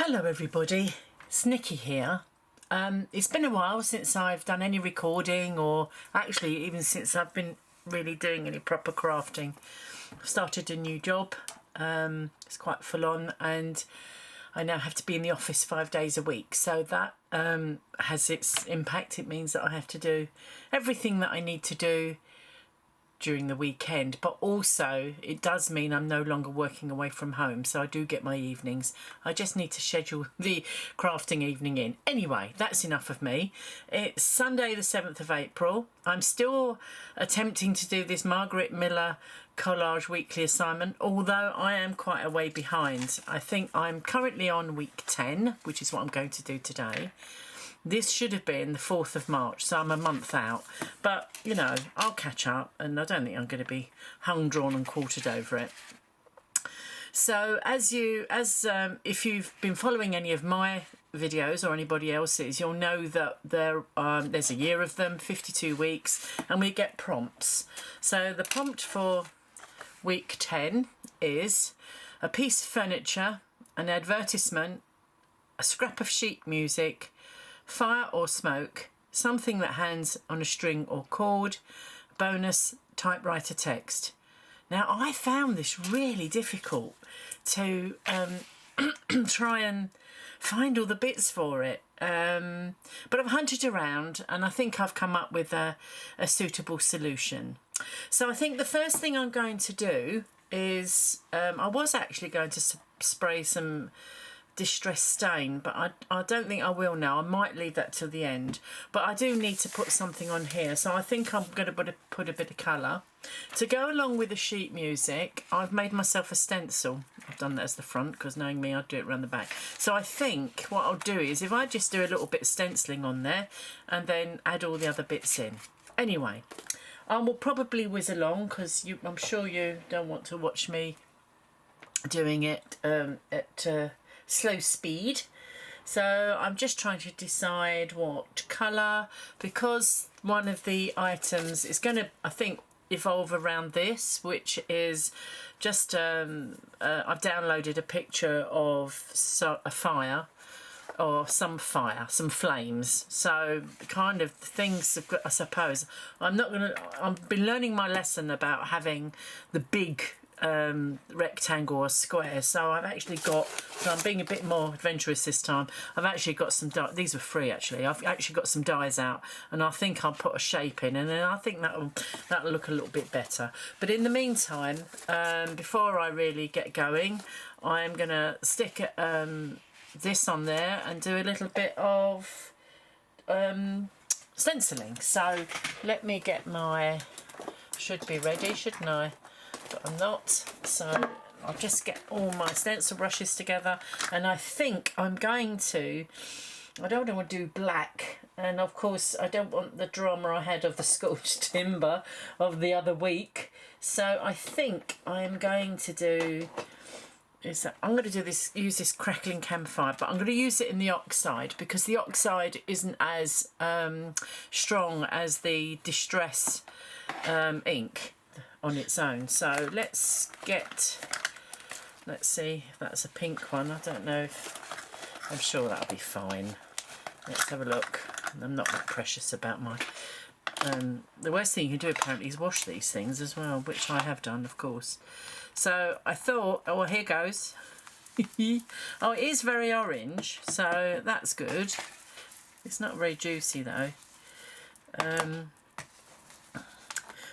Hello everybody, it's Nicky here. It's been a while since I've done any recording, or actually even since I've been really doing any proper crafting. I've started a new job, it's quite full on, and I now have to be in the office 5 days a week, so that has its impact. It means that I have to do everything that I need to do during the weekend, but also it does mean I'm no longer working away from home, so I do get my evenings. I just need to schedule the crafting evening in. Anyway, that's enough of me. It's Sunday the 7th of April. I'm still attempting to do this Margarete Miller collage weekly assignment, although I am quite a way behind. I think I'm currently on week 10, which is what I'm going to do today. This should have been the 4th of March, so I'm a month out. But, you know, I'll catch up, and I don't think I'm going to be hung, drawn and quartered over it. So if you've been following any of my videos or anybody else's, you'll know that there's a year of them, 52 weeks, and we get prompts. So the prompt for week 10 is a piece of furniture, an advertisement, a scrap of sheet music, fire or smoke, something that hangs on a string or cord, bonus typewriter text. Now, I found this really difficult to try and find all the bits for it, but I've hunted around and I think I've come up with a suitable solution. So I think the first thing I'm going to do is I was actually going to spray some distress stain, but I don't think I will now. I might leave that till the end, but I do need to put something on here, so I think I'm going to put a bit of colour to go along with the sheet music. I've made myself a stencil. I've done that as the front because knowing me, I'd do it around the back. So I think what I'll do is if I just do a little bit of stenciling on there and then add all the other bits in. Anyway, I will probably whiz along because I'm sure you don't want to watch me doing it at slow speed. So I'm just trying to decide what colour, because one of the items is going to, I think, evolve around this, which is just I've downloaded a picture of a fire, or some flames. So kind of things, I suppose. I've been learning my lesson about having the big rectangle or square, so I've actually got, so I'm being a bit more adventurous this time, I've actually got some these were free actually. I've actually got some dies out, and I think I'll put a shape in, and then I think that'll look a little bit better. But in the meantime, before I really get going, I'm gonna stick this on there and do a little bit of stenciling. So let me get should be ready, shouldn't I? But I'm not, so I'll just get all my stencil brushes together, and I think I'm going to, I don't want to do black, and of course I don't want the drama I had of the scorched timber of the other week, so I think I'm going to do I'm going to do this, use this crackling campfire, but I'm going to use it in the oxide because the oxide isn't as strong as the distress ink on its own. So let's see if that's a pink one. I don't know if, I'm sure that'll be fine. Let's have a look. I'm not that precious about my the worst thing you can do apparently is wash these things as well, which I have done, of course. So I thought, oh, here goes. Oh, it is very orange, so that's good. It's not very juicy though.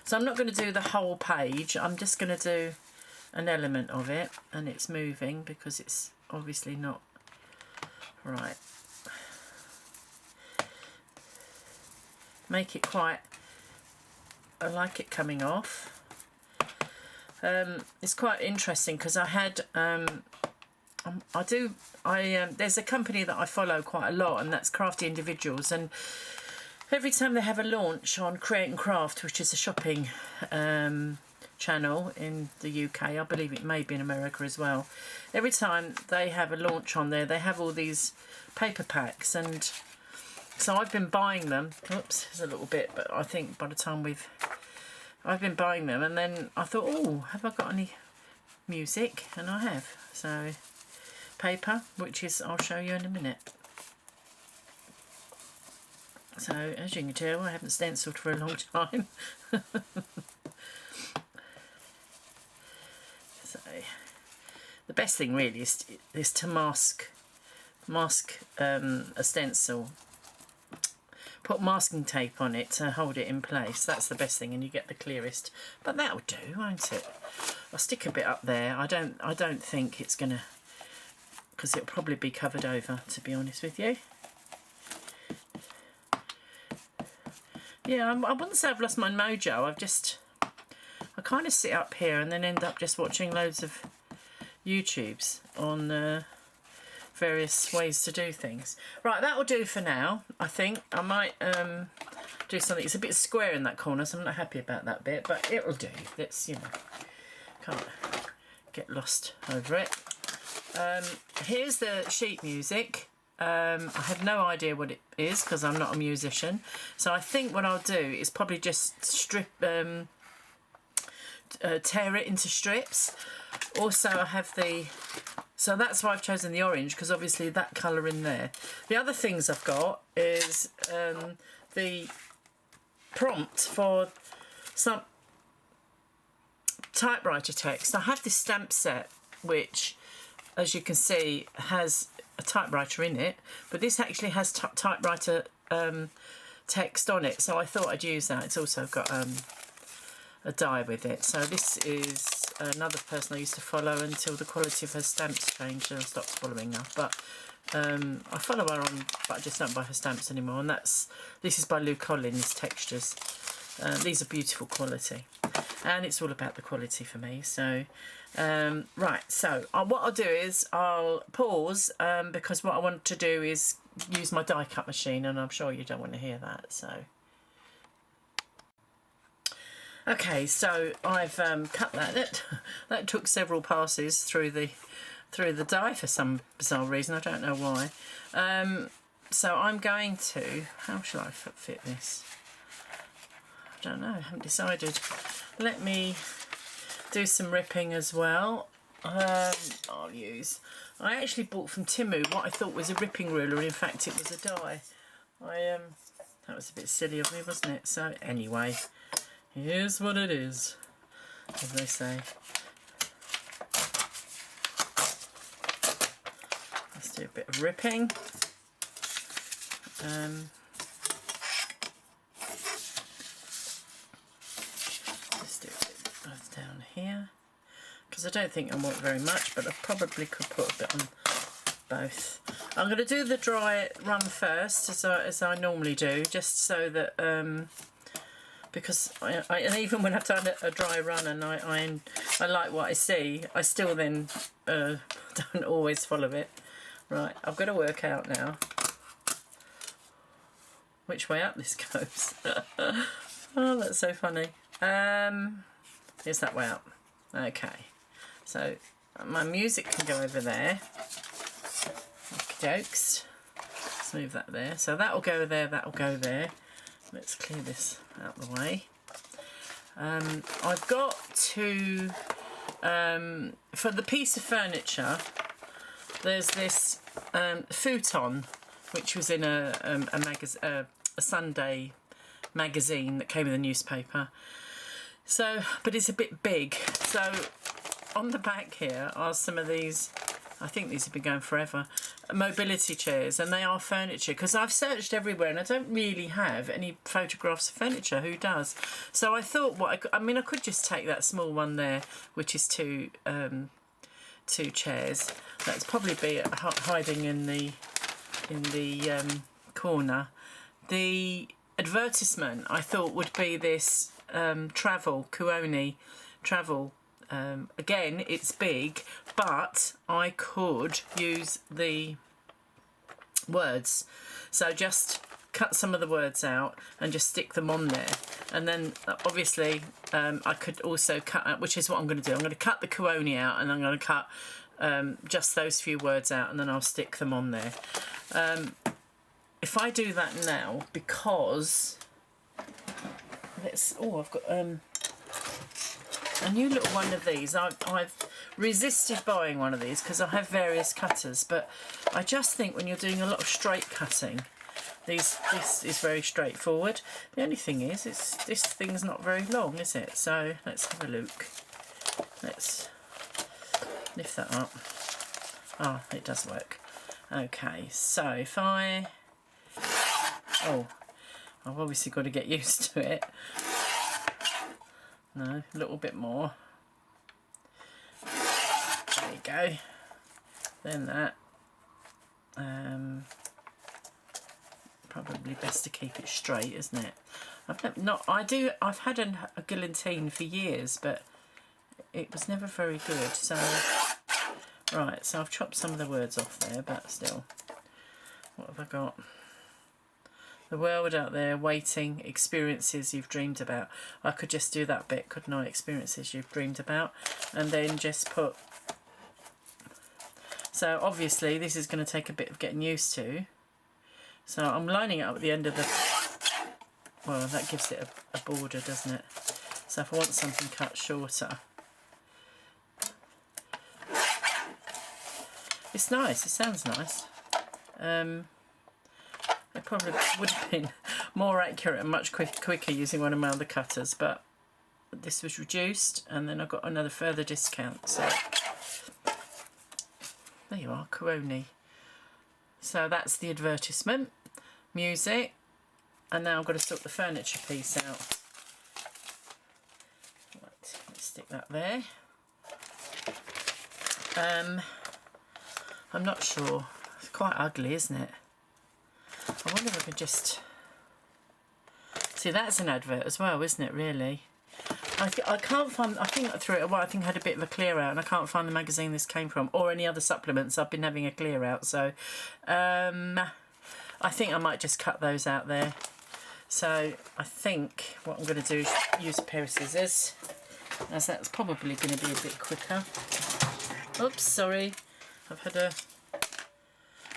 So I'm not going to do the whole page, I'm just going to do an element of it, and it's moving because it's obviously not right. Make it quite, I like it coming off. It's quite interesting because I had, there's a company that I follow quite a lot, and that's Crafty Individuals, and every time they have a launch on Create and Craft, which is a shopping channel in the UK, I believe it may be in America as well, every time they have a launch on there, they have all these paper packs, and so I've been buying them. Oops, there's a little bit, but I think by the time I've been buying them, and then I thought, oh, have I got any music? And I have. So newspaper, which is, I'll show you in a minute. So, as you can tell, I haven't stenciled for a long time. So, the best thing really is to mask a stencil. Put masking tape on it to hold it in place. That's the best thing, and you get the clearest. But that'll do, won't it? I'll stick a bit up there. I don't think it's gonna, because it'll probably be covered over, to be honest with you. Yeah, I wouldn't say I've lost my mojo. I kind of sit up here and then end up just watching loads of YouTubes on various ways to do things. Right, that will do for now. I think I might do something. It's a bit square in that corner, so I'm not happy about that bit, but it'll do. Let's, you know, can't get lost over it. Here's the sheet music. I have no idea what it is because I'm not a musician. So I think what I'll do is probably just tear it into strips. Also, I have so that's why I've chosen the orange, because obviously that colour in there. The other things I've got is the prompt for some typewriter text. I have this stamp set which, as you can see, has a typewriter in it, but this actually has typewriter text on it, so I thought I'd use that. It's also got a die with it. So this is another person I used to follow until the quality of her stamps changed and I stopped following her, but I follow her on, but I just don't buy her stamps anymore. And this is by Collage Textures. These are beautiful quality, and it's all about the quality for me. So right, so what I'll do is I'll pause because what I want to do is use my die cut machine, and I'm sure you don't want to hear that. So okay, so I've cut that. That took several passes through the die for some bizarre reason. I don't know why. So I'm going to, how shall I fit this? I don't know, I haven't decided. Let me do some ripping as well. I actually bought from Timu what I thought was a ripping ruler, and in fact it was a die. That was a bit silly of me, wasn't it? So anyway, here's what it is, as they say. Let's do a bit of ripping. Let's do a bit of down here, because I don't think I want very much, but I probably could put a bit on both. I'm going to do the dry run first, as I normally do, just so that because and even when I've done a dry run and I like what I see, I still then don't always follow it. Right, I've got to work out now which way up this goes. Oh, that's so funny. Here's that way up. Okay, so my music can go over there. Okey-dokes. Let's move that there. So that'll go there, that'll go there. Let's clear this out of the way. I've got to, for the piece of furniture, there's this futon, which was in a Sunday magazine that came in the newspaper. So, but it's a bit big. So on the back here are some of these, I think these have been going forever, mobility chairs, and they are furniture, because I've searched everywhere and I don't really have any photographs of furniture. Who does? So I thought, I could just take that small one there, which is two chairs. That's probably be hiding in the corner. The advertisement I thought would be this Kuoni travel. Again, it's big, but I could use the words. So just cut some of the words out and just stick them on there. And then obviously I could also cut out, which is what I'm going to do. I'm going to cut the Kuoni out, and I'm going to cut just those few words out, and then I'll stick them on there. If I do that now, because I've got a new little one of these. I've resisted buying one of these because I have various cutters, but I just think when you're doing a lot of straight cutting, this is very straightforward. The only thing is, this thing's not very long, is it? So let's have a look. Let's lift that up. Oh, it does work. Okay, so if I... Oh, I've obviously got to get used to it. No, a little bit more. There you go. Then that. Probably best to keep it straight, isn't it? I've had a guillotine for years, but it was never very good. So, right, so I've chopped some of the words off there, but still. What have I got? The world out there waiting, experiences you've dreamed about. I could just do that bit, couldn't I? Experiences you've dreamed about. And then just put... So obviously this is going to take a bit of getting used to. So I'm lining it up at the end of the... Well, that gives it a border, doesn't it? So if I want something cut shorter... It's nice, it sounds nice. It probably would have been more accurate and much quicker using one of my other cutters, but this was reduced and then I got another further discount. So there you are, Coroni. So that's the advertisement, music, and now I've got to sort the furniture piece out. Right, let's stick that there. I'm not sure. It's quite ugly, isn't it? I wonder if I could just... See, that's an advert as well, isn't it, really? I can't find... I think I threw it away. I think I had a bit of a clear out and I can't find the magazine this came from or any other supplements. I've been having a clear out, so... I think I might just cut those out there. So I think what I'm going to do is use a pair of scissors, as that's probably going to be a bit quicker. Oops, sorry. I've had a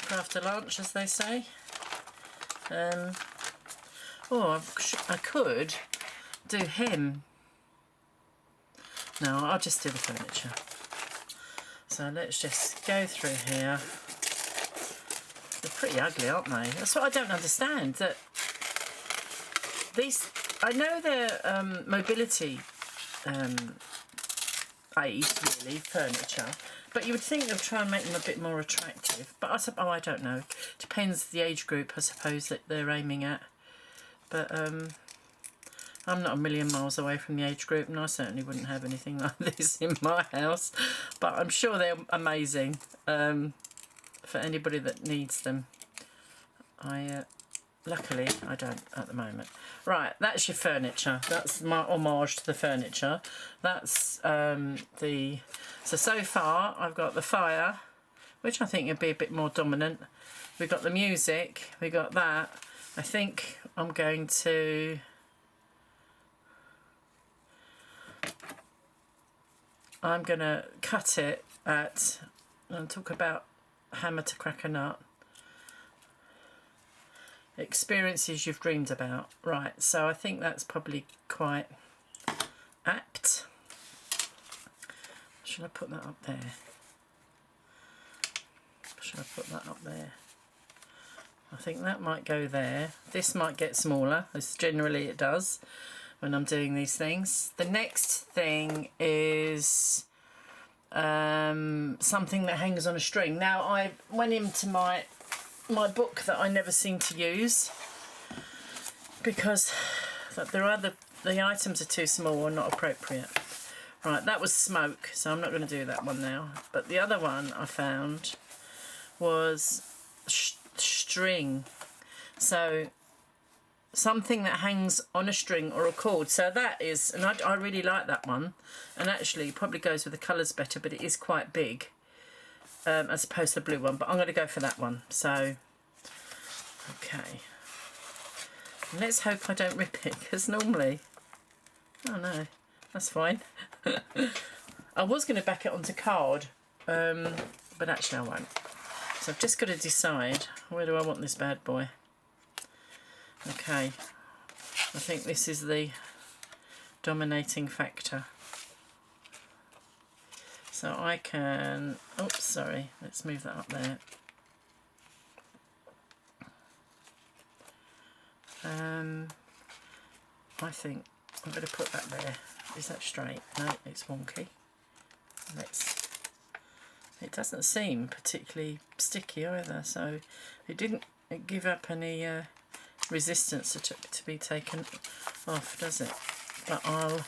craft a lunch, as they say. I could do him. No, I'll just do the furniture. So let's just go through here. They're pretty ugly, aren't they? That's what I don't understand. That these, I know they're mobility aid, really, furniture. But you would think they'll try and make them a bit more attractive. But I don't know. Depends the age group, I suppose, that they're aiming at. But I'm not a million miles away from the age group, and I certainly wouldn't have anything like this in my house. But I'm sure they're amazing for anybody that needs them. Luckily, I don't at the moment. Right, that's your furniture. That's my homage to the furniture. That's So far, I've got the fire, which I think would be a bit more dominant. We've got the music. We got that. I think I'm going to... I'm going to cut it at... and talk about hammer to crack a nut. Experiences you've dreamed about. Right, so I think that's probably quite apt. Should I put that up there? Should I put that up there? I think that might go there. This might get smaller, as generally it does when I'm doing these things. The next thing is something that hangs on a string. Now, I went into my book that I never seem to use because the items are too small and not appropriate. Right, that was smoke, so I'm not going to do that one now. But the other one I found was string. So something that hangs on a string or a cord. So that is, and I really like that one. And actually it probably goes with the colours better, but it is quite big as opposed to the blue one. But I'm going to go for that one. So, okay. And let's hope I don't rip it, because normally... Oh no. That's fine. I was going to back it onto card, but actually I won't. So I've just got to decide, where do I want this bad boy? Okay, I think this is the dominating factor. So I can, oops, sorry, let's move that up there. I think I'm going to put that there. Is that straight? No, it's wonky. It doesn't seem particularly sticky either, so it didn't give up any resistance to be taken off, does it? But I'll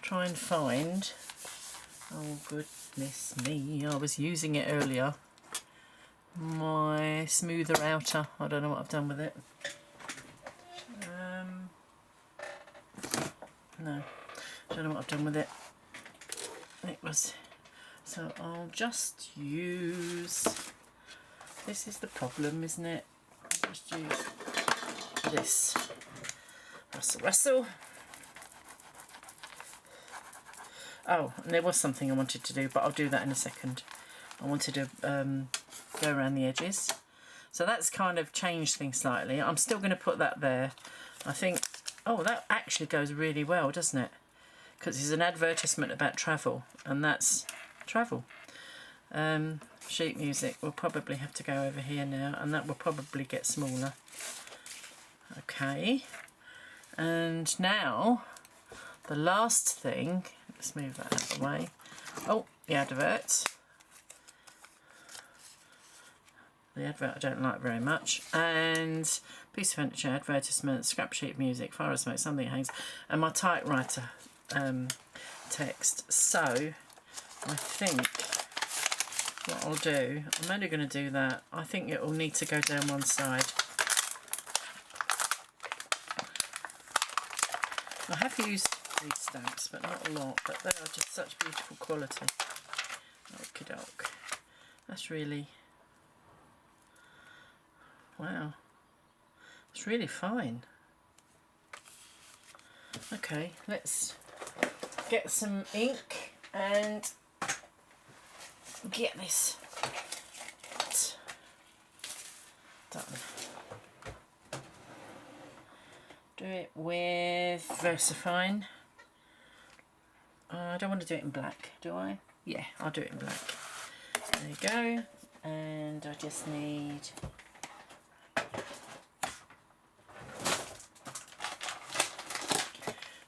try and find, oh goodness me, I was using it earlier, my smoother outer. I don't know what I've done with it. No, I don't know what I've done with it. It was, so I'll just use, this is the problem, isn't it? I'll just use this. Rustle. Oh, and there was something I wanted to do, but I'll do that in a second. I wanted to go around the edges. So that's kind of changed things slightly. I'm still going to put that there. I think, oh, that actually goes really well, doesn't it? Because it's an advertisement about travel, and that's travel. Sheet music will probably have to go over here now, and that will probably get smaller. Okay. And now, the last thing, let's move that out of the way. Oh, the adverts. The advert I don't like very much. And piece of furniture, advertisement, scrap sheet music, fire and smoke, something hangs, and my typewriter text. So I think what I'll do, I'm only going to do that. I think it will need to go down one side. I have used these stamps, but not a lot, but they are just such beautiful quality. Okie doke. That's really, wow, it's really fine. Okay, let's get some ink and get this done. Do it with VersaFine. I don't want to do it in black, do I? Yeah, I'll do it in black. There you go. And I just need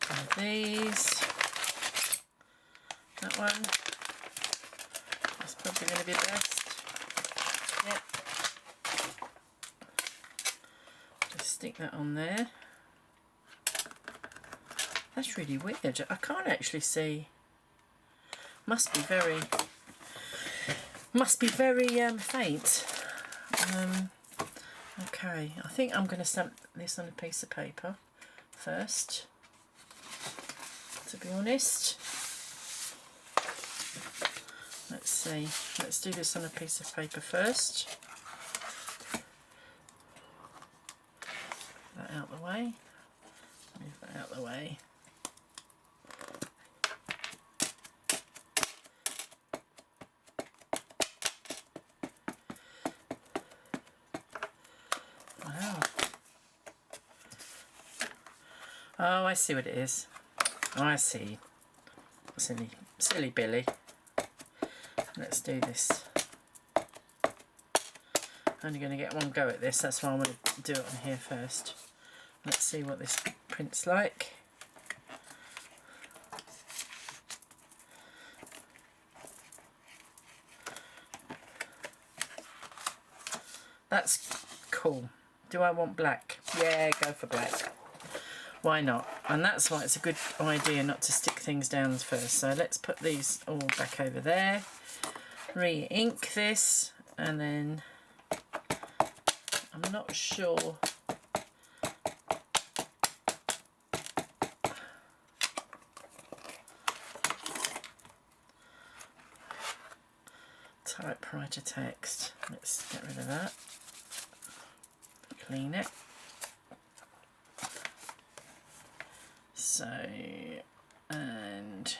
one of these. That one. That's probably going to be best. Yep. Just stick that on there. That's really weird. I can't actually see. Must be very faint. Okay, I think I'm going to stamp this on a piece of paper first, to be honest. Let's see. Let's do this on a piece of paper first. Put that out the way. Move that out the way. Oh, I see what it is. Oh, I see. Silly Billy. Let's do this. I'm only going to get one go at this, that's why I want to do it on here first. Let's see what this print's like. That's cool. Do I want black? Yeah, go for black. Why not? And that's why it's a good idea not to stick things down first. So let's put these all back over there. Re-ink this, and then I'm not sure. Typewriter text. Let's get rid of that. Clean it. So, and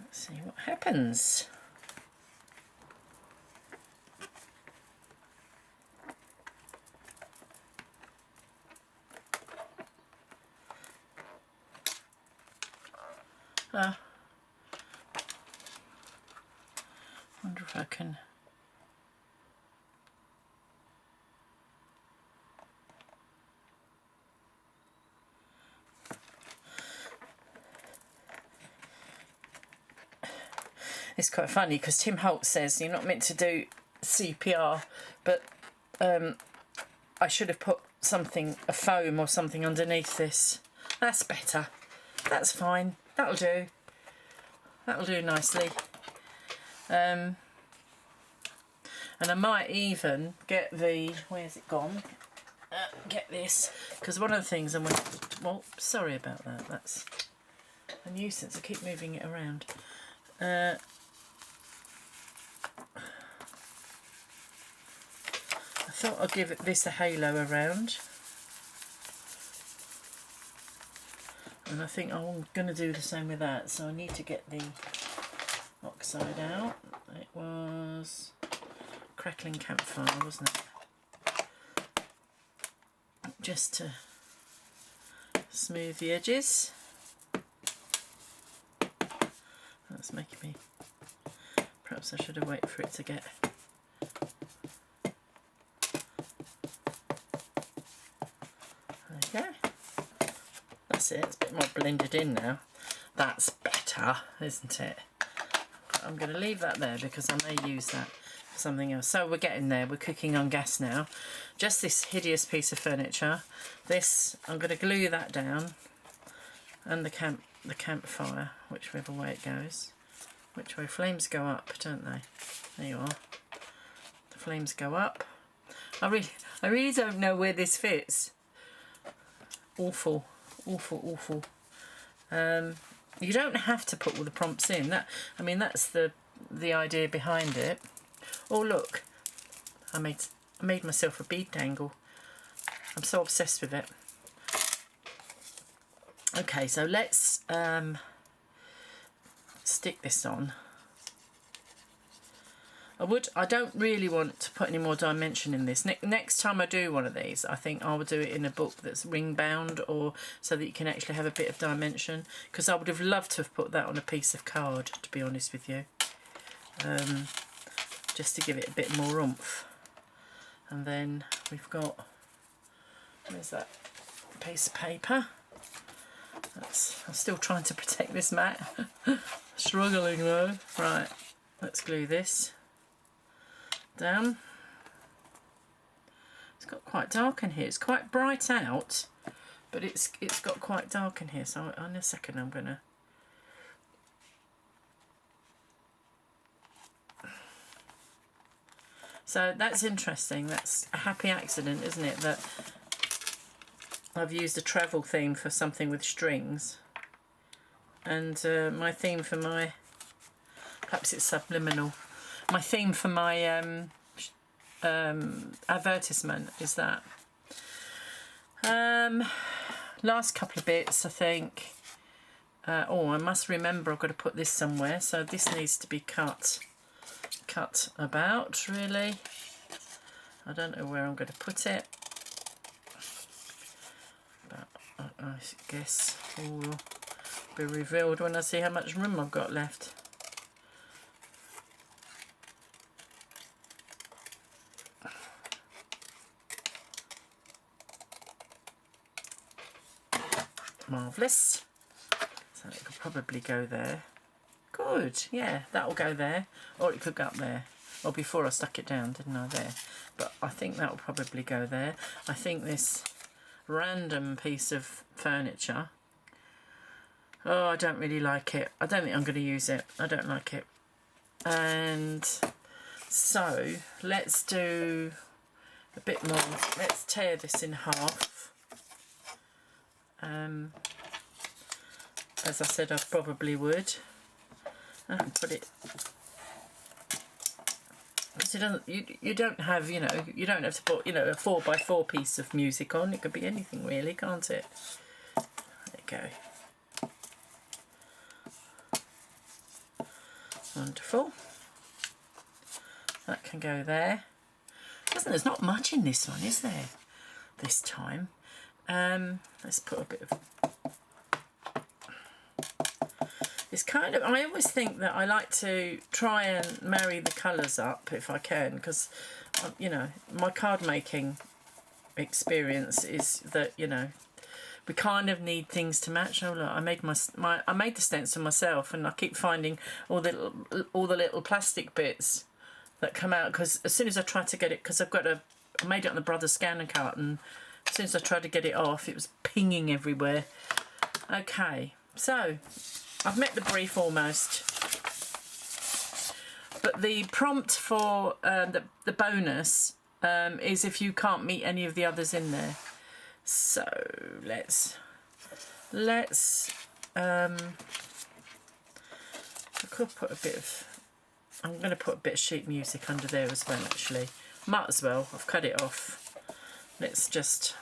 let's see what happens. Wonder if I can. It's quite funny because Tim Holt says you're not meant to do CPR, but I should have put something, a foam or something underneath this. That's better. That's fine. That'll do. That'll do nicely. And I might even get the, where's it gone? Get this, because one of the things I'm going to, well, sorry about that. That's a nuisance. I keep moving it around. I thought I'd give this a halo around, and I think I'm going to do the same with that, so I need to get the oxide out. It was Crackling Campfire, wasn't it? Just to smooth the edges. That's making me, perhaps I should have waited for it to get. There you go. That's it, it's a bit more blended in now. That's better, isn't it? I'm going to leave that there because I may use that for something else. So we're getting there, we're cooking on gas now. Just this hideous piece of furniture. This, I'm going to glue that down, and the campfire, whichever way it goes. Which way? Flames go up, don't they? There you are. The flames go up. I really don't know where this fits. Awful, awful, awful. You don't have to put all the prompts in. I mean, that's the idea behind it. Oh look, I made myself a bead dangle. I'm so obsessed with it. Okay, so let's stick this on. I don't really want to put any more dimension in this. Next time I do one of these, I think I will do it in a book that's ring bound, or so that you can actually have a bit of dimension, because I would have loved to have put that on a piece of card, to be honest with you, just to give it a bit more oomph. And then we've got, where's that piece of paper? I'm still trying to protect this mat. Struggling though. Right, let's glue this down. It's got quite dark in here. It's quite bright out, but it's got quite dark in here. So in a second I'm gonna. So that's interesting. That's a happy accident, isn't it? That I've used a travel theme for something with strings, and my theme for my, perhaps it's subliminal, my theme for my advertisement is that. Last couple of bits, I think. Oh, I must remember I've got to put this somewhere, so this needs to be cut about, really. I don't know where I'm going to put it, but I guess all will be revealed when I see how much room I've got left. Marvellous. So it could probably go there. Good, yeah, that'll go there. Or it could go up there. Well, before I stuck it down, didn't I, there? But I think that'll probably go there. I think this random piece of furniture, oh, I don't really like it. I don't think I'm going to use it. I don't like it. And so let's do a bit more. Let's tear this in half. As I said, I probably would. And put it, because it doesn't. You don't have, you know, you don't have to put, you know, a 4x4 piece of music on. It could be anything really, can't it? There you go. Wonderful. That can go there. There's not much in this one, is there? This time. Let's put a bit of It's kind of, I always think that I like to try and marry the colours up if I can, because, you know, my card making experience is that, you know, we kind of need things to match. Oh look, I made I made the stencil myself, and I keep finding all the little plastic bits that come out, because as soon as I try to get it, because I made it on the Brother Scanner cut, and as soon as I tried to get it off, it was pinging everywhere. Okay, so I've met the brief almost, but the prompt for the bonus is if you can't meet any of the others in there. So let's I could put a bit of, I'm going to put a bit of sheet music under there as well, actually. Might as well, I've cut it off. Let's just,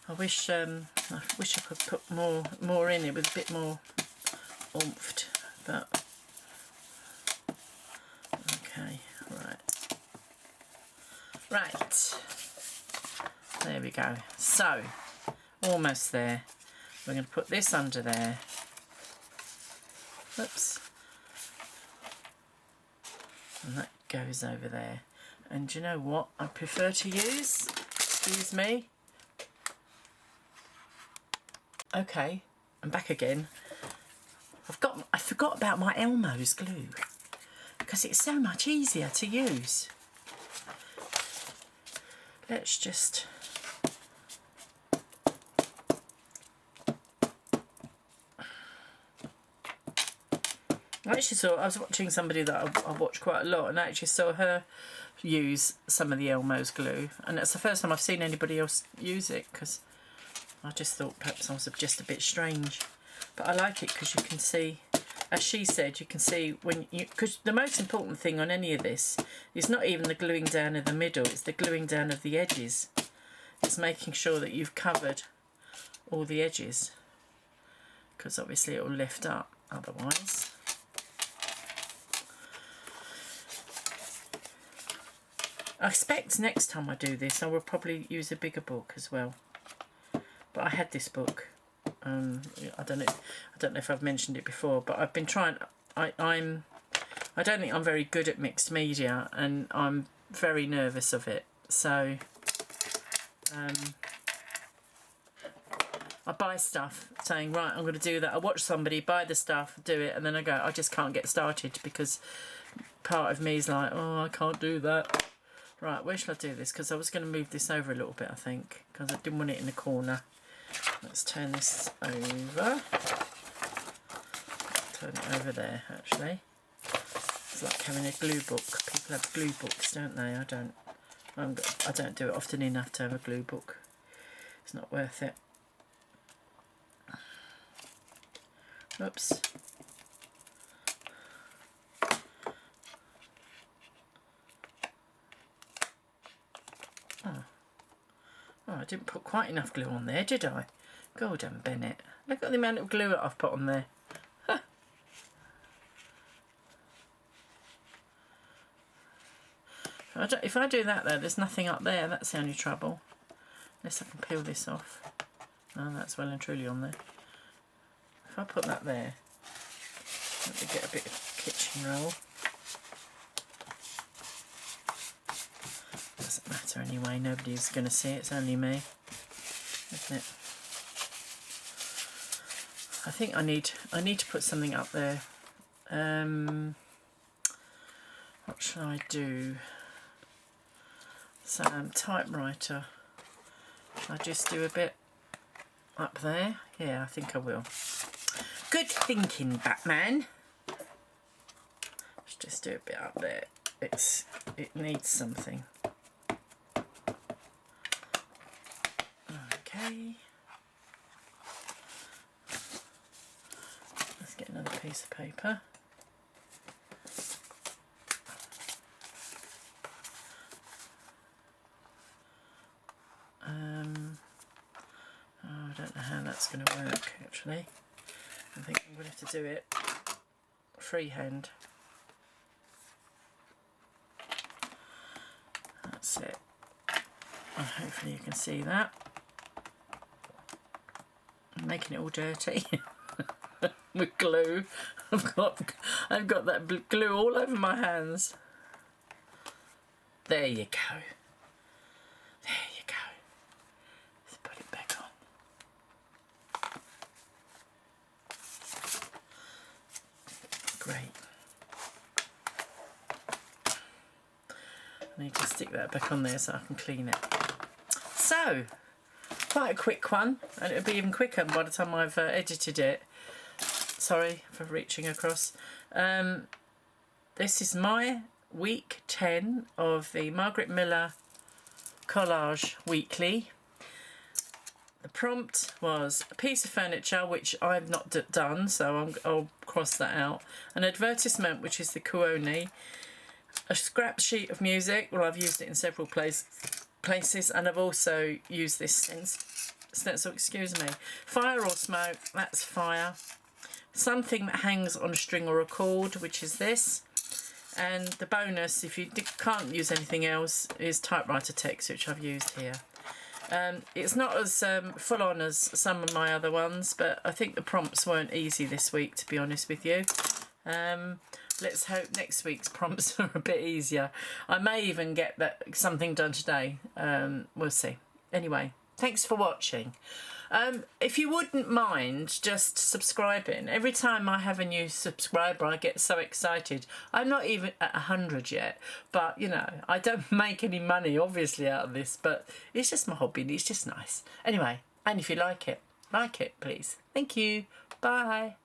I wish I could put more in it with a bit more oomph, but okay, right, there we go. So almost there. We're going to put this under there. Oops, and that goes over there. And do you know what I prefer to use? Excuse me. Okay, I'm back again. I forgot about my Elmo's glue, because it's so much easier to use. Let's just, I was watching somebody that I watch quite a lot, and I actually saw her use some of the Elmo's glue, and that's the first time I've seen anybody else use it, because I just thought perhaps I was just a bit strange. But I like it because you can see, as she said, you can see when you, because the most important thing on any of this is not even the gluing down of the middle, it's the gluing down of the edges. It's making sure that you've covered all the edges, because obviously it will lift up otherwise. I expect next time I do this I will probably use a bigger book as well. But I had this book. I don't know if I've mentioned it before, but I've been trying. I don't think I'm very good at mixed media, and I'm very nervous of it. So I buy stuff saying, right, I'm going to do that. I watch somebody buy the stuff, do it, and then I go, I just can't get started, because part of me is like, oh, I can't do that. Right, where shall I do this? Because I was going to move this over a little bit, I think, because I didn't want it in the corner. Let's turn this over. Turn it over there, actually. It's like having a glue book. People have glue books, don't they? I don't do it often enough to have a glue book. It's not worth it. Oops. Oh, I didn't put quite enough glue on there, did I? Golden Bennett. Look at the amount of glue that I've put on there. Huh. If I do that though, there's nothing up there. That's the only trouble. Unless I can peel this off. Oh, that's well and truly on there. If I put that there, let me get a bit of kitchen roll. Doesn't matter anyway, nobody's going to see it, it's only me, isn't it? I think I need to put something up there. What shall I do? So typewriter. Shall I just do a bit up there? Yeah, I think I will. Good thinking, Batman. Let's just do a bit up there. It needs something. Okay. Let's get another piece of paper. I don't know how that's going to work, actually. I think I'm going to have to do it freehand. That's it. Hopefully you can see that. I'm making it all dirty with glue. I've got that glue all over my hands. There you go. There you go. Let's put it back on. Great. I need to stick that back on there so I can clean it. So, quite a quick one, and it'll be even quicker by the time I've edited it. Sorry for reaching across. This is my week 10 of the Margaret Miller Collage Weekly. The prompt was a piece of furniture, which I've not done, so I'll cross that out. An advertisement, which is the Kuoni. A scrap sheet of music. Well, I've used it in several places, and I've also used this stencil, excuse me. Fire or smoke, that's fire. Something that hangs on a string or a cord, which is this. And the bonus, if you can't use anything else, is typewriter text, which I've used here. It's not as full on as some of my other ones, but I think the prompts weren't easy this week, to be honest with you. Let's hope next week's prompts are a bit easier. I may even get something done today. We'll see. Anyway, thanks for watching. If you wouldn't mind just subscribing. Every time I have a new subscriber, I get so excited. I'm not even at 100 yet, but, you know, I don't make any money, obviously, out of this, but it's just my hobby and it's just nice. Anyway, and if you like it, please. Thank you. Bye.